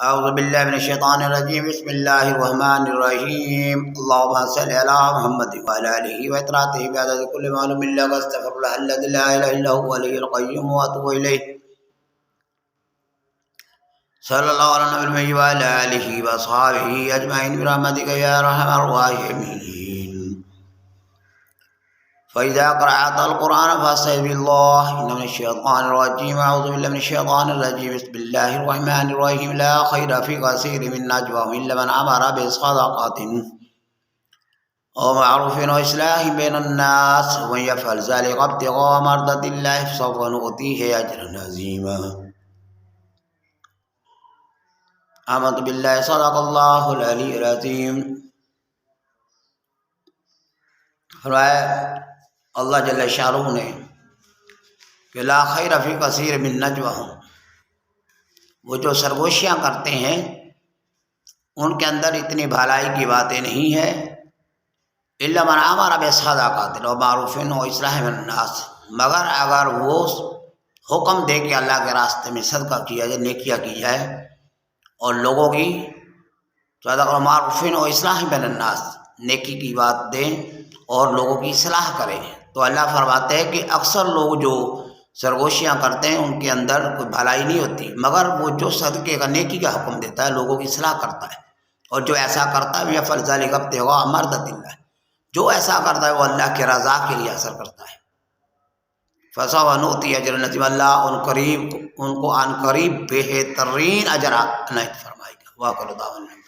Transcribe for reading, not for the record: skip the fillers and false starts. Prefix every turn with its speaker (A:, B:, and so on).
A: اعوذ باللہ من الشیطان الرجیم بسم اللہ الرحمن الرحیم اللهم صل علی محمد وعلی آلہ واطراطہ بعدد کل معلوم لک استغفر اللہ الذی لا الہ الا هو الحی القیوم واتوب الیہ صلی اللہ علیہ وسلم وعلی آلہ واصحابہ اجمعین برحمتک یا ارحم الراحمین فإذا قرأت القرآن فاستعذ بالله إن من الشيطان الرجيم أعوذ بالله من الشيطان الرجيم بسم الله الرحمن الرحيم لا خير في كثير من نجواهم إلا من أمر بصدقة أو معروف وإصلاح بين الناس ومن يفعل ذلك ابتغاء مرضات الله فسوف نؤتيه أجرا عظيما آمنت بالله صدق الله العلي العظيم. اللہ جل شانہ نے کہ لا خیر فی کثیر من نجواہم، وہ جو سرگوشیاں کرتے ہیں ان کے اندر اتنی بھلائی کی باتیں نہیں ہیں الا من امر بصدقۃ و معروف و اصلاح بین الناس، مگر اگر وہ حکم دے کہ اللہ کے راستے میں صدقہ کیا جائے، نیکیاں کی جائے اور لوگوں کی صدقہ و معروف و اصلاح بین الناس، نیکی کی بات دیں اور لوگوں کی اصلاح کریں. تو اللہ فرماتے ہیں کہ اکثر لوگ جو سرگوشیاں کرتے ہیں ان کے اندر کوئی بھلائی نہیں ہوتی، مگر وہ جو صدقے کا نیکی کا حکم دیتا ہے لوگوں کی اصلاح کرتا ہے، اور جو ایسا کرتا ہے یفعل ذلک ابتغاء مرضات اللہ، جو ایسا کرتا ہے وہ اللہ کے رضا کے لیے اثر کرتا ہے. فسوف نؤتی اجرا عظیما، اللہ ان کو عن قریب بہترین اجر عنایت فرمائے گا. واقع دعوانا